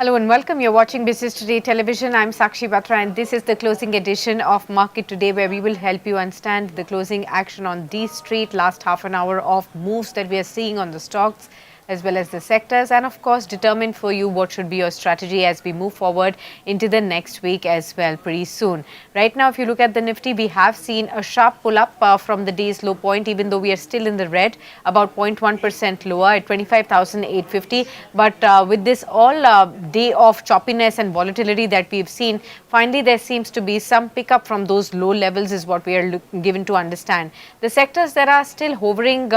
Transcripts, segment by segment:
Hello and welcome. You're watching Business Today Television. I'm Sakshi Batra and this is the closing edition of Market Today where we will help you understand the closing action on the street, last half an hour of moves that we are seeing on the stocks as well as the sectors, and of course determine for you what should be your strategy as we move forward into the next week as well pretty soon. Right now, if you look at the Nifty, we have seen a sharp pull up from the day's low point, even though we are still in the red, about 0.1% lower at 25,850. But with this all day of choppiness and volatility that we've seen, finally there seems to be some pickup from those low levels is what we are given to understand. The sectors that are still hovering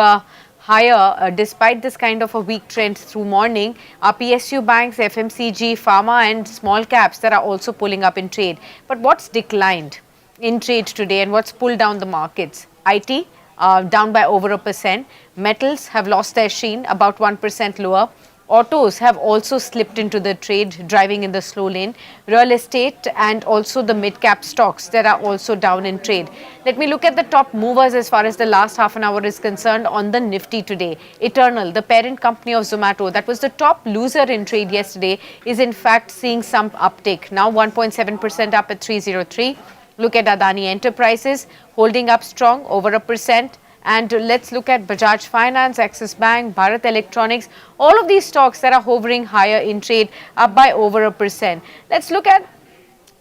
higher despite this kind of a weak trend through morning are PSU banks, FMCG, pharma and small caps that are also pulling up in trade. But what's declined in trade today and what's pulled down the markets? IT down by over 1%. Metals have lost their sheen, about 1% lower. Autos have also slipped into the trade, driving in the slow lane. Real estate and also the mid-cap stocks that are also down in trade. Let me look at the top movers as far as the last half an hour is concerned on the Nifty today. Eternal, the parent company of Zomato, that was the top loser in trade yesterday, is in fact seeing some uptick. Now 1.7% up at 303. Look at Adani Enterprises, holding up strong, over 1%. And let's look at Bajaj Finance, Axis Bank, Bharat Electronics, all of these stocks that are hovering higher in trade, up by over 1%. Let's look at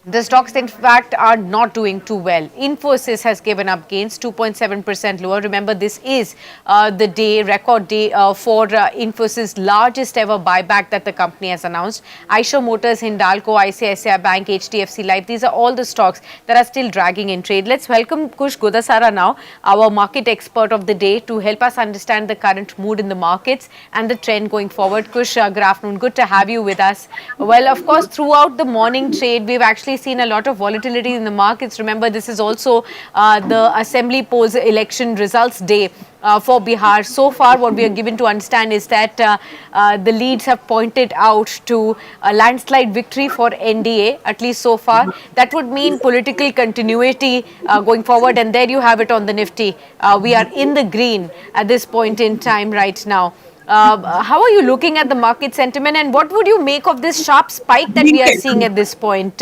the stocks, in fact, are not doing too well. Infosys has given up gains, 2.7% lower. Remember, this is the day, record day for Infosys' largest ever buyback that the company has announced. Eicher Motors, Hindalco, ICICI Bank, HDFC Life, these are all the stocks that are still dragging in trade. Let's welcome Kush Godasara now, our market expert of the day, to help us understand the current mood in the markets and the trend going forward. Kush, good afternoon. Good to have you with us. Well, of course, throughout the morning trade, we've actually seen a lot of volatility in the markets. Remember, this is also the assembly polls election results day for Bihar. So far, what we are given to understand is that the leads have pointed out to a landslide victory for NDA, at least so far. That would mean political continuity going forward. And there you have it on the Nifty. We are in the green at this point in time right now. How are you looking at the market sentiment and what would you make of this sharp spike that we are seeing at this point,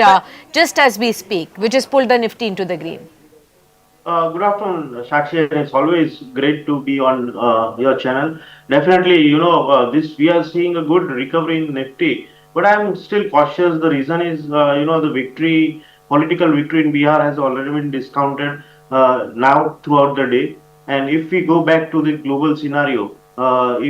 just as we speak, which has pulled the Nifty into the green? Good afternoon, Sakshi, and it's always great to be on your channel. Definitely, this we are seeing a good recovery in Nifty, but I'm still cautious. The reason is, the victory, political victory in Bihar has already been discounted now throughout the day. And if we go back to the global scenario, as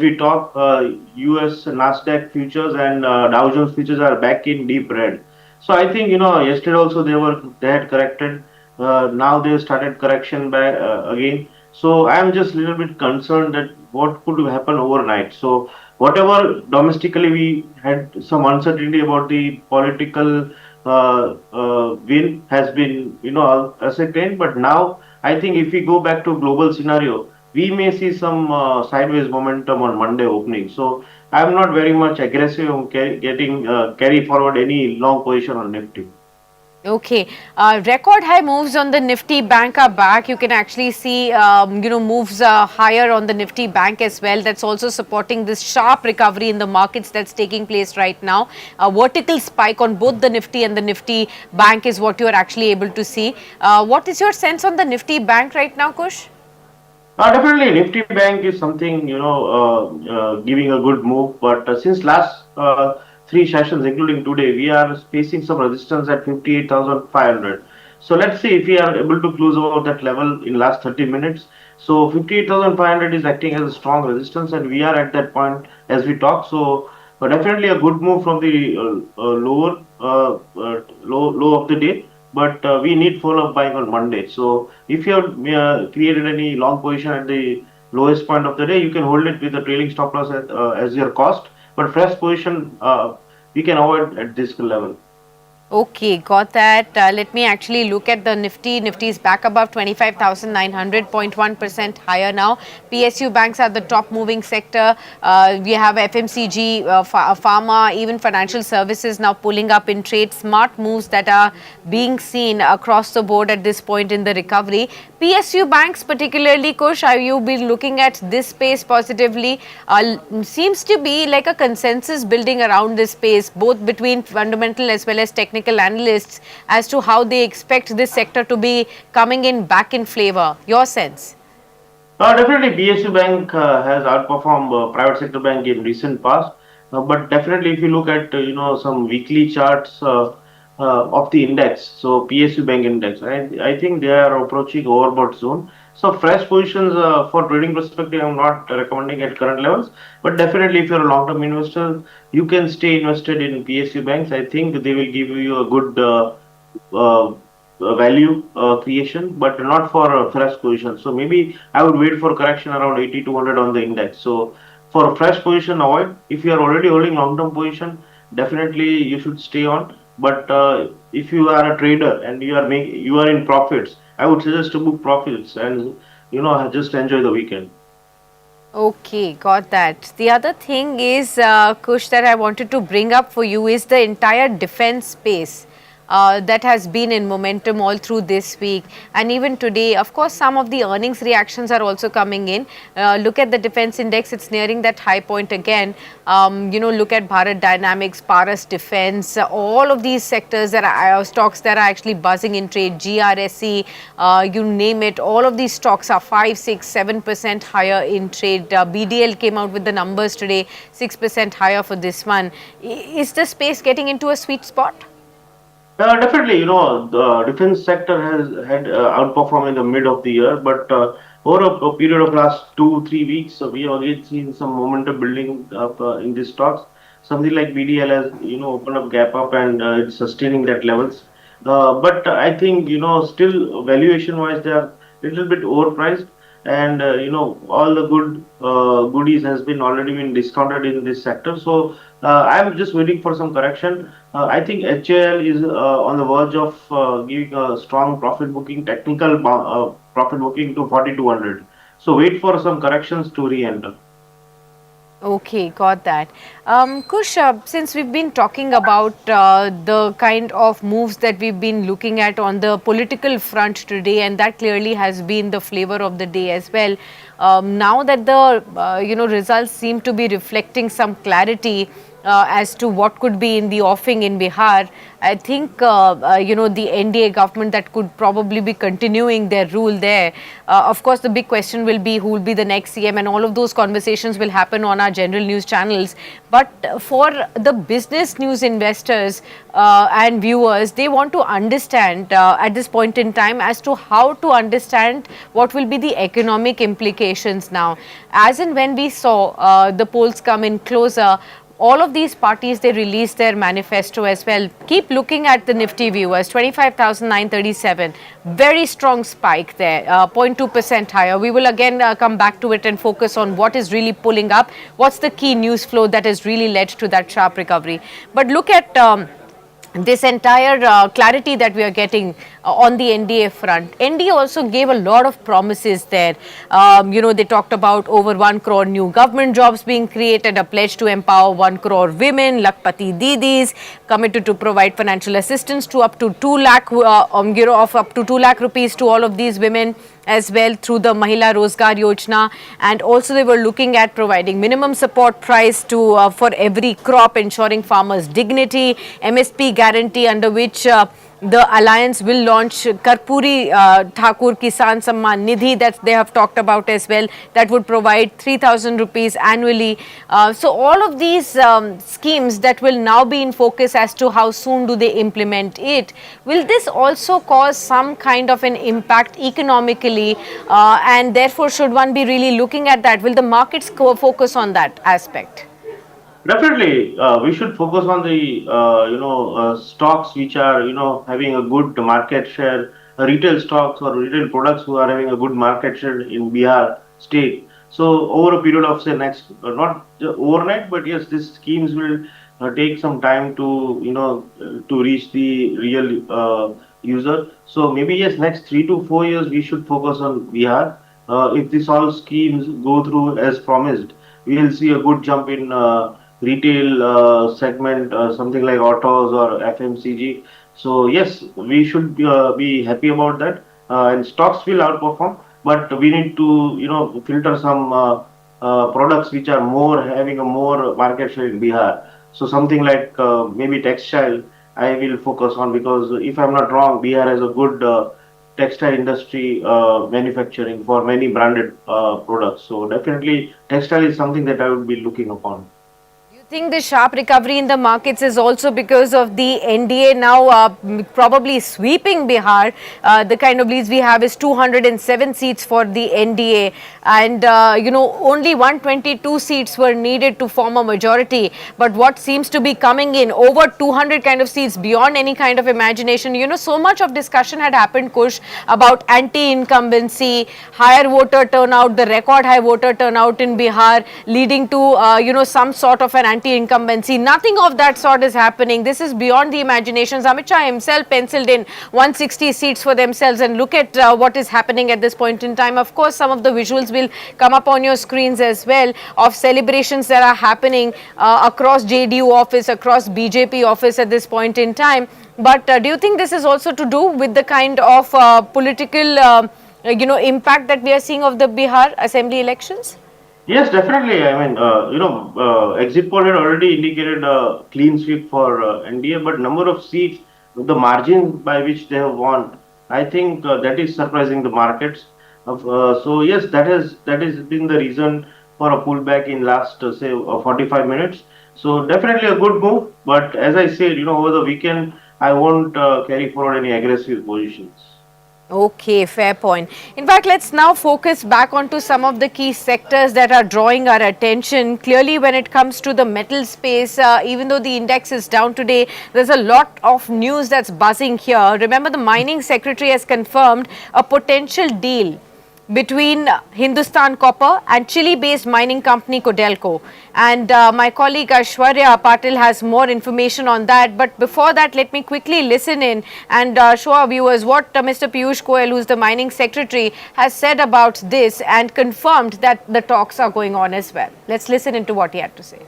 we talk, US Nasdaq futures and Dow Jones futures are back in deep red. So I think yesterday also they had corrected. Now they started correction back again. So I am just a little bit concerned that what could happen overnight. So whatever domestically we had some uncertainty about the political win has been ascertained, but now I think if we go back to global scenario, we may see some sideways momentum on Monday opening. So I'm not very much aggressive on carry forward any long position on Nifty. Okay, record high moves on the Nifty Bank are back. You can actually see, moves higher on the Nifty Bank as well. That's also supporting this sharp recovery in the markets that's taking place right now. A vertical spike on both the Nifty and the Nifty Bank is what you are actually able to see. What is your sense on the Nifty Bank right now, Kush? Definitely, Nifty Bank is something giving a good move. But since last three sessions, including today, we are facing some resistance at 58,500. So let's see if we are able to close over that level in last 30 minutes. So 58,500 is acting as a strong resistance, and we are at that point as we talk. So definitely a good move from the low of the day, but we need follow-up buying on Monday. So if you have created any long position at the lowest point of the day, you can hold it with a trailing stop loss as your cost. But fresh position we can avoid at this level. Okay, got that. Let me actually look at the Nifty. Nifty is back above 25,900, 0.1% higher now. PSU banks are the top moving sector. We have FMCG, pharma, even financial services now pulling up in trade. Smart moves that are being seen across the board at this point in the recovery. PSU banks, particularly, Kush, are you been looking at this space positively? Seems to be like a consensus building around this space, both between fundamental as well as technical analysts, as to how they expect this sector to be coming in back in flavor. Your sense? Definitely, BSU Bank has outperformed private sector bank in recent past. But definitely, if you look at some weekly charts of the index, so PSU Bank index, I think they are approaching overbought zone. So fresh positions for trading perspective, I'm not recommending at current levels. But definitely, if you're a long-term investor, you can stay invested in PSU banks. I think they will give you a good uh, value creation, but not for a fresh position. So maybe I would wait for correction around 80 to 100 on the index. So for a fresh position, avoid. If you are already holding long-term position, definitely you should stay on. But if you are a trader and you are in profits, I would suggest to book profits and just enjoy the weekend. Okay, got that. The other thing is, Kush, that I wanted to bring up for you is the entire defense space. That has been in momentum all through this week and even today. Of course, some of the earnings reactions are also coming in. Look at the defense index, it's nearing that high point again. Look at Bharat Dynamics, Paras Defense, all of these sectors that are stocks that are actually buzzing in trade, GRSE, you name it, all of these stocks are 5, 6, 7% higher in trade. BDL came out with the numbers today, 6% higher for this one. Is the space getting into a sweet spot? Definitely, the defense sector has had outperformed in the mid of the year, but over a period of last 2, 3 weeks, we have again seen some momentum building up in these stocks. Something like BDL has, opened up gap up and it's sustaining that levels. But I think, still valuation wise, they are a little bit overpriced, and all the goodies has been already been discounted in this sector. So I'm just waiting for some correction. I think HAL is on the verge of giving a strong profit booking, technical profit booking to 4200. So wait for some corrections to re-enter. Okay, got that. Kush, since we've been talking about the kind of moves that we've been looking at on the political front today, and that clearly has been the flavor of the day as well. Now that the results seem to be reflecting some clarity as to what could be in the offing in Bihar, I think the NDA government that could probably be continuing their rule there. Of course, the big question will be who will be the next CM, and all of those conversations will happen on our general news channels. But for the business news investors and viewers, they want to understand at this point in time as to how to understand what will be the economic implications now. As and when we saw the polls come in closer, all of these parties, they released their manifesto as well. Keep looking at the Nifty, viewers, 25,937, very strong spike there, 0.2% higher. We will again come back to it and focus on what is really pulling up, what's the key news flow that has really led to that sharp recovery. But look at this entire clarity that we are getting on the NDA front. NDA also gave a lot of promises there. They talked about over 1 crore new government jobs being created, a pledge to empower 1 crore women, Lakpati Didis, committed to provide financial assistance to up to 2 lakh, of up to 2 lakh rupees to all of these women as well through the Mahila Rozgar Yojana. And also they were looking at providing minimum support price to for every crop, ensuring farmers' dignity, MSP guarantee, under which the alliance will launch Karpuri Thakur Kisan Samman Nidhi that they have talked about as well, that would provide 3,000 rupees annually. So all of these schemes that will now be in focus as to how soon do they implement it. Will this also cause some kind of an impact economically, and therefore should one be really looking at that? Will the markets focus on that aspect? Definitely, we should focus on the stocks which are having a good market share, retail stocks or retail products who are having a good market share in Bihar state. So over a period of say next, not overnight, but yes, these schemes will take some time to to reach the real user. So maybe yes, next 3 to 4 years we should focus on Bihar. If these all schemes go through as promised, we will see a good jump in retail segment, something like autos or FMCG. So yes, we should be happy about that, and stocks will outperform. But we need to filter some products which are more having a more market share in Bihar. So something like maybe textile, I will focus on, because if I'm not wrong, Bihar has a good textile industry manufacturing for many branded products. So definitely textile is something that I would be looking upon. Do you think the sharp recovery in the markets is also because of the NDA now probably sweeping Bihar? The kind of leads we have is 207 seats for the NDA, and only 122 seats were needed to form a majority. But what seems to be coming in over 200 kind of seats beyond any kind of imagination. So much of discussion had happened, Kush, about anti-incumbency, higher voter turnout, the record high voter turnout in Bihar, leading to some sort of an anti-incumbency. Nothing of that sort is happening. This is beyond the imaginations. Amit Shah himself penciled in 160 seats for themselves, and look at what is happening at this point in time. Of course, some of the visuals will come up on your screens as well of celebrations that are happening across JDU office, across BJP office at this point in time. But do you think this is also to do with the kind of political impact that we are seeing of the Bihar assembly elections? Yes, definitely. I mean, exit poll had already indicated a clean sweep for NDA, but number of seats, the margin by which they have won, I think that is surprising the markets. So yes, that has been the reason for a pullback in last say 45 minutes. So definitely a good move, but as I said, over the weekend I won't carry forward any aggressive positions. Okay, fair point. In fact, let's now focus back onto some of the key sectors that are drawing our attention. Clearly, when it comes to the metal space, even though the index is down today, there's a lot of news that's buzzing here. Remember, the mining secretary has confirmed a potential deal between Hindustan Copper and Chile-based mining company Codelco. And my colleague Aishwarya Patil has more information on that. But before that, let me quickly listen in and show our viewers what Mr. Piyush Goyal, who is the mining secretary, has said about this and confirmed that the talks are going on as well. Let's listen into what he had to say.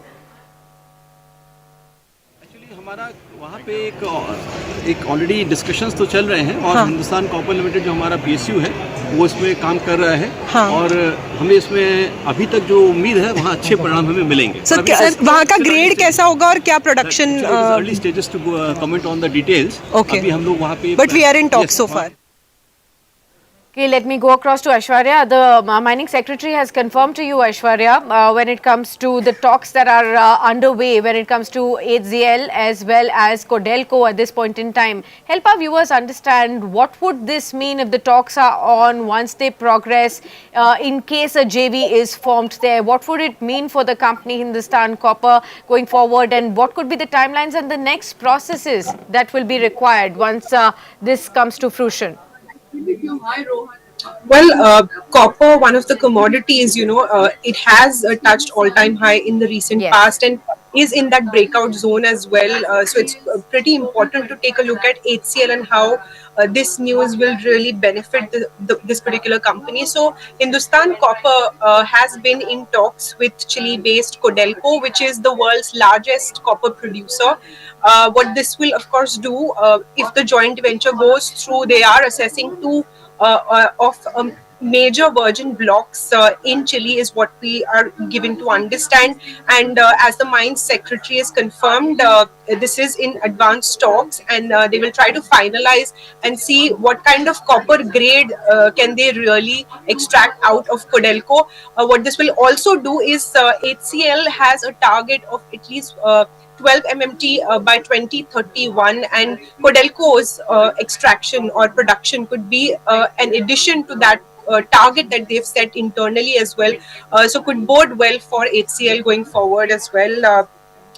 हमारा वहाँ पे एक already discussions तो चल रहे हैं और हाँ। हिंदुस्तान कॉपर लिमिटेड जो हमारा पीएसयू है वो इसमें काम कर रहा है हाँ। और हमें इसमें अभी तक जो उम्मीद है वहाँ अच्छे परिणाम हमें मिलेंगे। सर वहाँ का ग्रेड कैसा होगा और क्या production early stages to comment on the details. अभी हम लोग वहाँ पे but we are in talk so far. Okay, let me go across to Aishwarya. The mining secretary has confirmed to you, Aishwarya, when it comes to the talks that are underway, when it comes to HZL as well as Codelco at this point in time. Help our viewers understand what would this mean if the talks are on, once they progress, in case a JV is formed there. What would it mean for the company Hindustan Copper going forward, and what could be the timelines and the next processes that will be required once this comes to fruition? Well, copper, one of the commodities, it has touched all-time high in the recent past and is in that breakout zone as well. So it's pretty important to take a look at HCL and how this news will really benefit this particular company. So Hindustan Copper has been in talks with Chile-based Codelco, which is the world's largest copper producer. What this will, of course, do if the joint venture goes through, they are assessing two of major virgin blocks in Chile is what we are given to understand, and as the mines secretary has confirmed, this is in advanced talks, and they will try to finalize and see what kind of copper grade can they really extract out of Codelco. What this will also do is HCL has a target of at least 12 MMT by 2031, and Codelco's extraction or production could be an addition to that target that they've set internally as well. So could bode well for HCL going forward as well.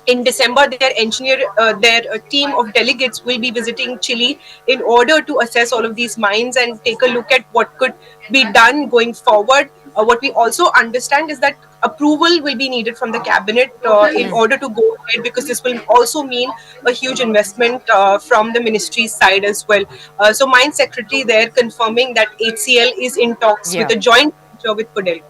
In December, their team of delegates will be visiting Chile in order to assess all of these mines and take a look at what could be done going forward. What we also understand is that approval will be needed from the cabinet in order to go ahead, because this will also mean a huge investment from the ministry's side as well. So mine secretary there confirming that HCL is in talks with Yeah. a joint venture with Codelco.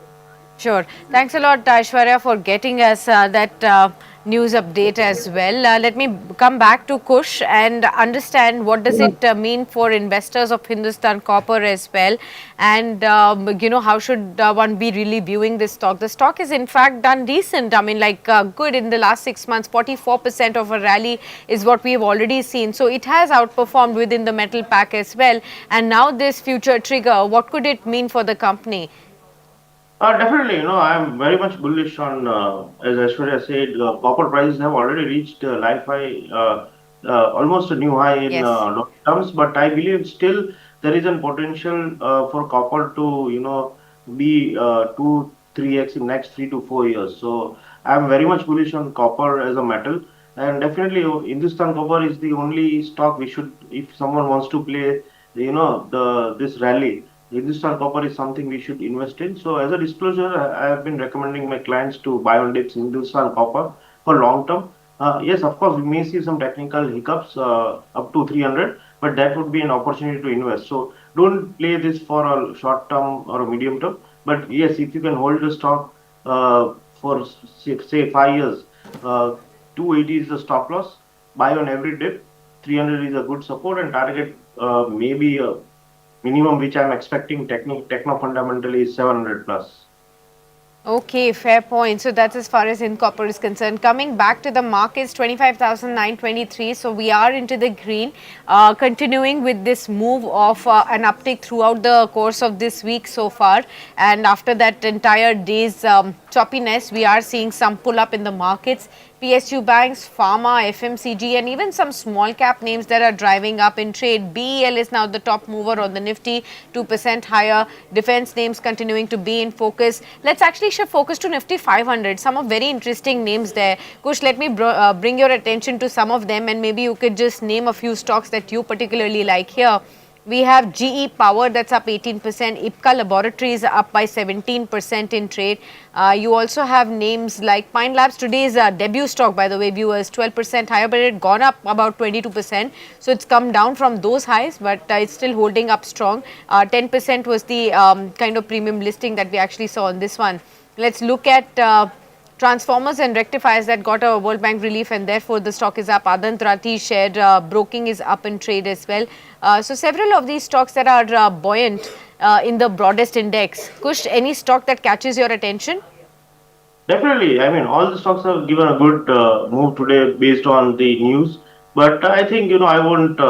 Sure. Thanks a lot, Aishwarya, for getting us that news update as well. Let me come back to Kush and understand what does it mean for investors of Hindustan Copper as well, and how should one be really viewing this stock? The stock is in fact done decent. I mean, like good in the last 6 months. 44% of a rally is what we have already seen. So it has outperformed within the metal pack as well. And now this future trigger, what could it mean for the company? Definitely, I'm very much bullish on, as Aishwarya said, copper prices have already reached life high, almost a new high in Yes. dollar terms. But I believe still there is a potential for copper to, be 2-3x in next 3 to 4 years. So I'm very much bullish on copper as a metal, and definitely Hindustan Copper is the only stock we should, if someone wants to play, this rally. Hindustan Copper is something we should invest in. So, as a disclosure, I have been recommending my clients to buy on dips in Hindustan Copper for long term. Yes, of course, we may see some technical hiccups up to 300, but that would be an opportunity to invest. So, don't play this for a short term or a medium term. But yes, if you can hold the stock for say 5 years, 280 is the stop loss. Buy on every dip. 300 is a good support, and target maybe a minimum which I'm expecting techno fundamentally is 700 plus. Okay, fair point. So that's as far as in copper is concerned. Coming back to the markets, 25,923. So we are into the green, continuing with this move of an uptick throughout the course of this week so far. And after that entire day's choppiness, we are seeing some pull up in the markets. PSU banks, pharma, FMCG, and even some small cap names that are driving up in trade. BEL is now the top mover on the Nifty, 2% higher. Defense names continuing to be in focus. Let's actually shift focus to Nifty 500. Some of very interesting names there. Kush, let me bring your attention to some of them, and maybe you could just name a few stocks that you particularly like here. We have GE Power that's up 18%, IPCA Laboratories up by 17% in trade. You also have names like Pine Labs, today's debut stock, by the way, viewers, 12% higher, but it gone up about 22%. So it's come down from those highs, but it's still holding up strong. 10% was the kind of premium listing that we actually saw on this one. Let's look at transformers and rectifiers that got a World Bank relief, and therefore the stock is up. Adani Enterprises share broking is up in trade as well. So several of these stocks that are buoyant in the broadest index. Kush, any stock that catches your attention? Definitely, I mean, all the stocks have given a good move today based on the news. But I think, I won't,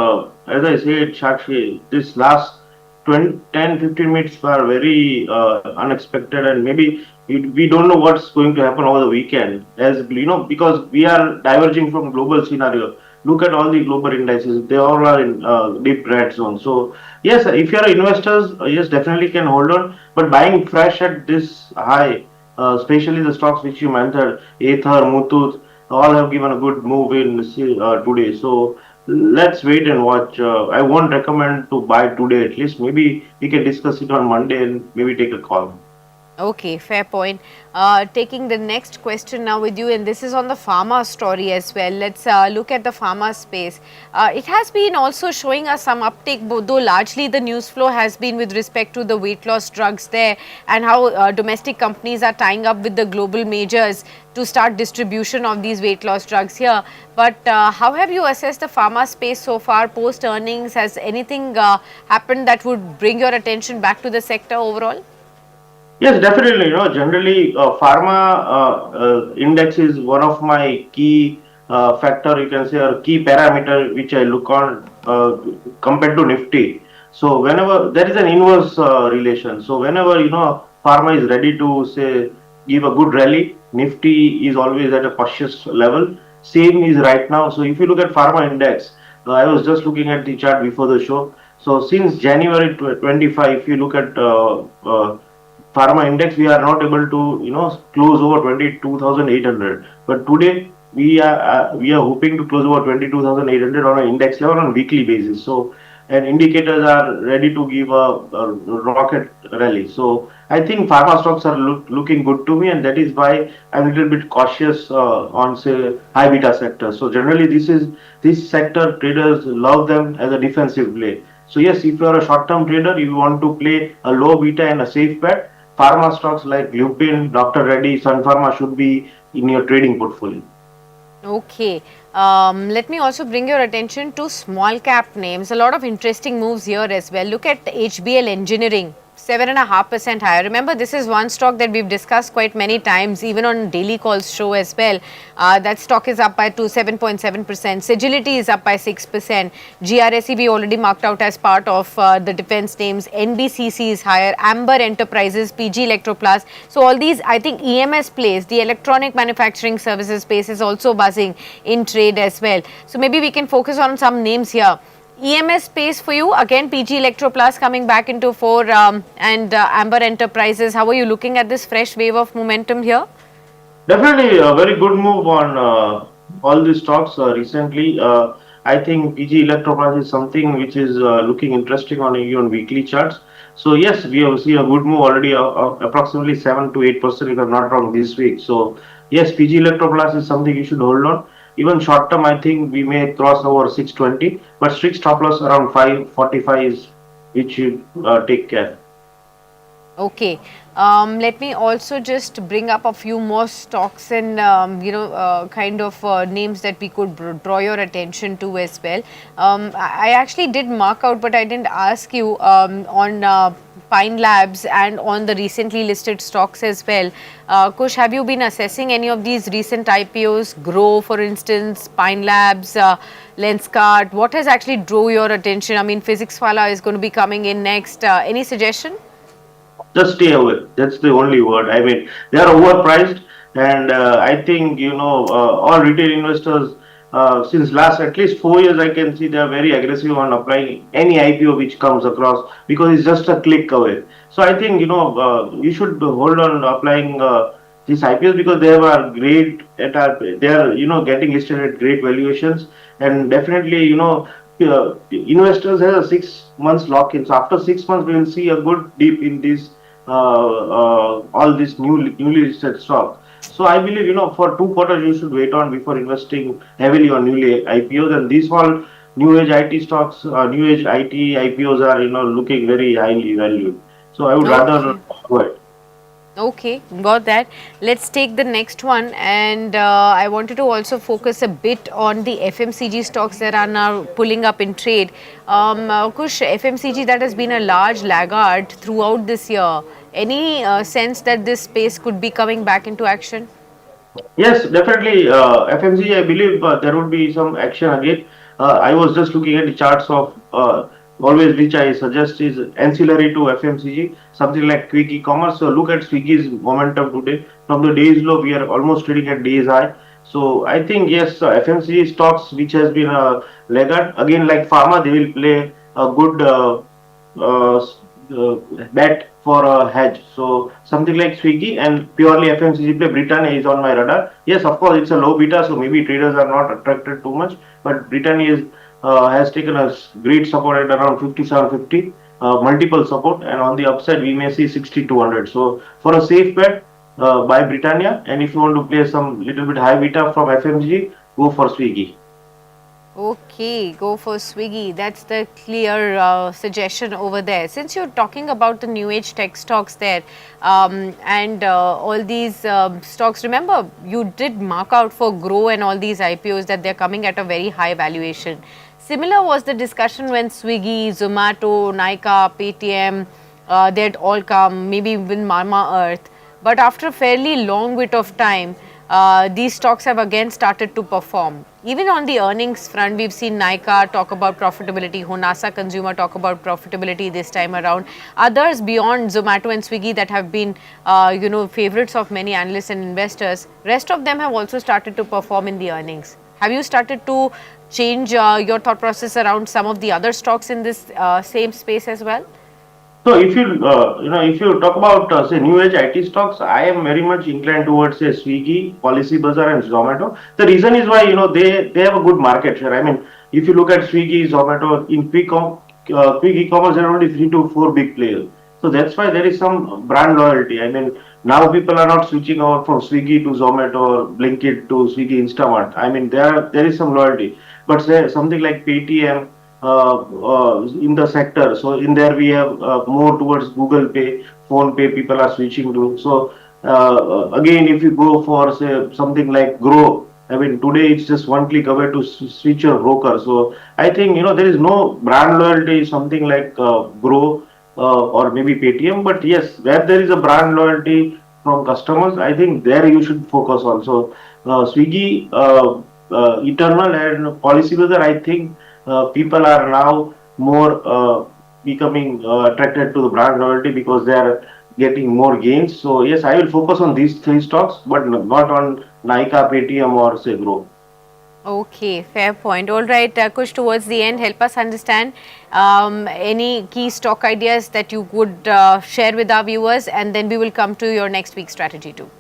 as I said, Shakshi, this last 20, 10, 15 minutes were very unexpected, and maybe we don't know what's going to happen over the weekend. As because we are diverging from global scenario. Look at all the global indices; they all are in deep red zone. So yes, if you are investors, yes, definitely can hold on. But buying fresh at this high, especially the stocks which you mentioned, Ather, Muthoot, all have given a good move in today. So let's wait and watch. I won't recommend to buy today at least. Maybe we can discuss it on Monday and maybe take a call. Okay, fair point. Taking the next question now with you, and this is on the pharma story as well. Let's look at the pharma space. It has been also showing us some uptick, though largely the news flow has been with respect to the weight loss drugs there, and how domestic companies are tying up with the global majors to start distribution of these weight loss drugs here. But how have you assessed the pharma space so far post earnings? Has anything happened that would bring your attention back to the sector overall? Yes, definitely. Generally, pharma index is one of my key factor, you can say, or key parameter which I look on compared to Nifty. So whenever there is an inverse relation, so whenever pharma is ready to say give a good rally, Nifty is always at a cautious level. Same is right now. So if you look at pharma index, I was just looking at the chart before the show. So since January 25, if you look at pharma index, we are not able to close over 22,800, but today we are hoping to close over 22,800 on an index level on weekly basis. So and indicators are ready to give a rocket rally. So I think pharma stocks are looking good to me, and that is why I'm a little bit cautious on say high beta sector. So generally, this sector traders love them as a defensive play. So yes, if you are a short-term trader, you want to play a low beta and a safe bet. Pharma stocks like Lupin, Dr. Reddy, Sun Pharma should be in your trading portfolio. Okay. Let me also bring your attention to small cap names. A lot of interesting moves here as well. Look at HBL Engineering, 7.5% higher. Remember, this is one stock that we've discussed quite many times, even on daily calls show as well. That stock is up by 7.7%. Sagility is up by 6%. GRSE we already marked out as part of the defense names. NBCC is higher. Amber Enterprises, PG Electroplast. So all these, I think EMS plays, the electronic manufacturing services space is also buzzing in trade as well. So maybe we can focus on some names here. EMS space for you, again PG Electroplast coming back into fore, and Amber Enterprises. How are you looking at this fresh wave of momentum here? Definitely a very good move on all these stocks recently. I think PG Electroplast is something which is looking interesting on even weekly charts. So yes, we have seen a good move already, approximately 7 to 8% if I'm not wrong this week. So yes, PG Electroplast is something you should hold on. Even short term, I think we may cross over 620, but strict stop loss around 545 is which you take care. Okay. Let me also just bring up a few more stocks and kind of names that we could draw your attention to as well. I actually did mark out, but I didn't ask you on Pine Labs and on the recently listed stocks as well. Kush, have you been assessing any of these recent IPOs? Grow, for instance, Pine Labs, Lenskart. What has actually drew your attention? I mean, Physics Wala is going to be coming in next. Any suggestion? Just stay away. That's the only word. I mean, they are overpriced, and I think all retail investors since last at least 4 years, I can see they are very aggressive on applying any IPO which comes across because it's just a click away. So I think you should hold on applying these IPOs because they are great they are getting listed at great valuations, and definitely investors have a 6 months lock in. So after 6 months, we will see a good dip in this all this newly listed stock. So I believe for 2 quarters you should wait on before investing heavily on newly IPOs, and these all new age IT stocks, new age IT IPOs are looking very highly valued. So I would rather Okay. avoid. Okay, got that. Let's take the next one, and I wanted to also focus a bit on the FMCG stocks that are now pulling up in trade. Kush, FMCG that has been a large laggard throughout this year. Any sense that this space could be coming back into action? Yes, definitely. FMCG, I believe there would be some action again. I was just looking at the charts of always which I suggest is ancillary to FMCG, something like quick e-commerce. So look at Swiggy's momentum today. From the day's low, we are almost trading at day's high. So I think yes, FMCG stocks which has been a laggard again like pharma, they will play a good uh, bet for a hedge. So something like Swiggy and purely FMCG play Britannia is on my radar. Yes, of course it's a low beta, so maybe traders are not attracted too much. But Britannia has taken a great support at around 57.50, multiple support, and on the upside we may see 6200. So for a safe bet, buy Britannia, and if you want to play some little bit high beta from FMCG, go for Swiggy. Okay, go for Swiggy. That's the clear suggestion over there. Since you're talking about the new age tech stocks there and all these stocks, remember you did mark out for Grow and all these IPOs that they're coming at a very high valuation. Similar was the discussion when Swiggy, Zomato, Nykaa, Paytm, they'd all come, maybe even Mama Earth. But after a fairly long bit of time, these stocks have again started to perform. Even on the earnings front, we've seen Nykaa talk about profitability, Honasa Consumer talk about profitability this time around. Others beyond Zomato and Swiggy that have been, favorites of many analysts and investors, rest of them have also started to perform in the earnings. Have you started to change your thought process around some of the other stocks in this same space as well? So if you talk about say new age IT stocks, I am very much inclined towards say Swiggy, Policy Bazaar, and Zomato. The reason is why they have a good market share. I mean, if you look at Swiggy, Zomato in quick e-commerce, there are only 3 to 4 big players. So that's why there is some brand loyalty. I mean, now people are not switching over from Swiggy to Zomato or Blinkit to Swiggy Instamart. I mean, there is some loyalty, but say something like Paytm in the sector. So in there we have more towards Google Pay, Phone Pay. People are switching to. So again, if you go for say something like Grow. I mean, today it's just one click away to switch your broker. So I think there is no brand loyalty, something like Grow or maybe Paytm. But yes, where there is a brand loyalty from customers, I think there you should focus on. So Swiggy, Eternal, and Policybazaar, I think people are now more becoming attracted to the brand loyalty because they are getting more gains. So yes, I will focus on these three stocks, but not on Nykaa, Paytm, or say Grow. Okay, fair point. All right, Kush, towards the end, help us understand any key stock ideas that you would share with our viewers, and then we will come to your next week's strategy too.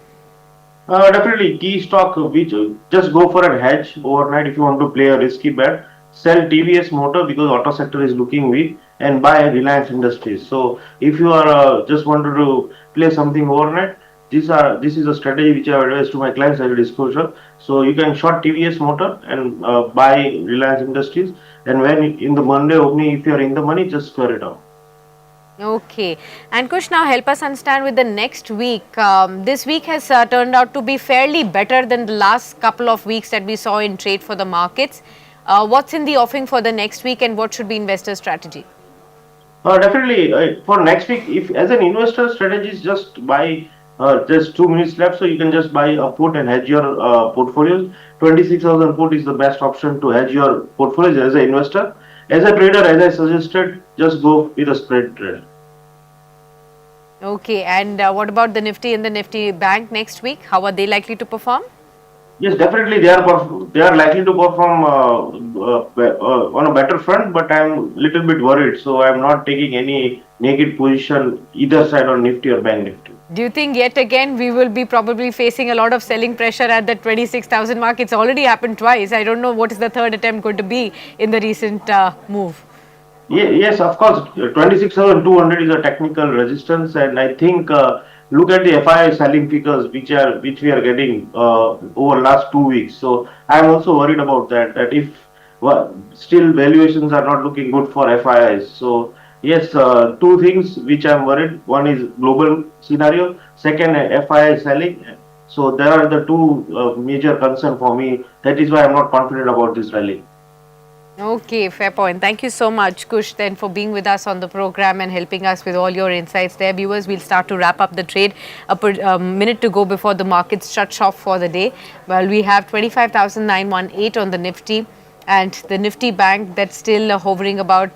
Definitely key stock, which just go for a hedge overnight if you want to play a risky bet. Sell TVS Motor because auto sector is looking weak, and buy Reliance Industries. So if you are just wanted to play something overnight, this is a strategy which I have advised to my clients as a disclosure. So you can short TVS Motor and buy Reliance Industries, and when in the Monday opening, if you are in the money, just square it out. Okay, and Kush, now help us understand with the next week. This week has turned out to be fairly better than the last couple of weeks that we saw in trade for the markets. What's in the offing for the next week, and what should be investor strategy? Definitely for next week, if as an investor strategy is just buy just 2 minutes left, so you can just buy a put and hedge your portfolios. 26,000 put is the best option to hedge your portfolios as an investor. As a trader, as I suggested, just go with a spread trade. Okay, and what about the Nifty and the Nifty Bank next week? How are they likely to perform? Yes, definitely they are likely to perform on a better front, but I'm little bit worried, so I'm not taking any naked position either side on Nifty or Bank Nifty. Do you think yet again we will be probably facing a lot of selling pressure at the 26,000 mark? It's already happened twice. I don't know what is the third attempt going to be in the recent move. Yes, of course. 26,200 is a technical resistance, and I think look at the FII selling figures which we are getting over last 2 weeks. So I am also worried about that. That if still valuations are not looking good for FIIs. So yes, two things which I am worried. One is global scenario. Second, FII selling. So there are the two major concern for me. That is why I am not confident about this rally. Okay, fair point. Thank you so much, Kush, then for being with us on the program and helping us with all your insights there. Viewers, we'll start to wrap up the trade. A minute to go before the markets shut shop for the day. Well, we have 25,918 on the Nifty, and the Nifty Bank that's still hovering about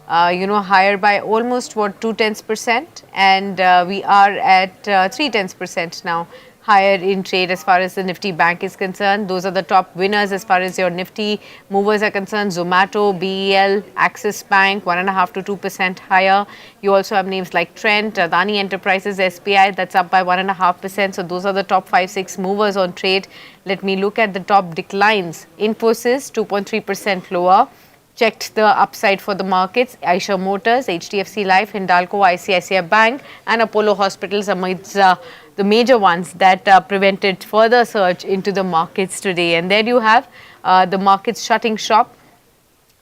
higher by almost 2/10%, and we are at 3/10% now higher in trade as far as the Nifty Bank is concerned. Those are the top winners as far as your Nifty movers are concerned. Zomato, BEL, Axis Bank, 1.5 to 2% higher. You also have names like Trent, Adani Enterprises, SBI, that's up by 1.5%. So those are the top 5-6 movers on trade. Let me look at the top declines. Infosys, 2.3% lower. Checked the upside for the markets. Eicher Motors, HDFC Life, Hindalco, ICICI Bank, and Apollo Hospitals amidst the major ones that prevented further surge into the markets today. And there you have the markets shutting shop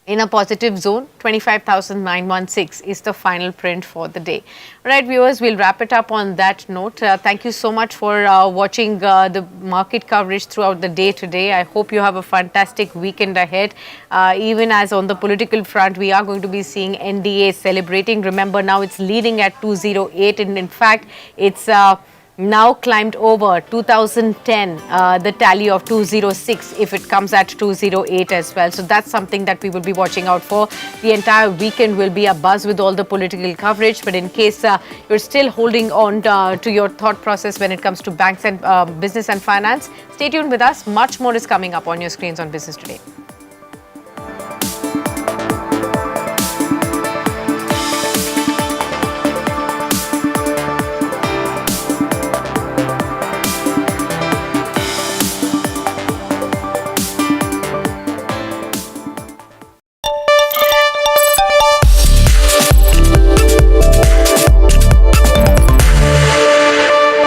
in a positive zone. 25,916 is the final print for the day. All right, viewers, we'll wrap it up on that note. Thank you so much for watching the market coverage throughout the day today. I hope you have a fantastic weekend ahead. Even as on the political front, we are going to be seeing NDA celebrating. Remember, now it's leading at 208, and in fact, it's now climbed over 2010, the tally of 206 if it comes at 208 as well. So that's something that we will be watching out for. The entire weekend will be a buzz with all the political coverage, but in case you're still holding on to your thought process when it comes to banks and business and finance, stay tuned with us. Much more is coming up on your screens on Business Today.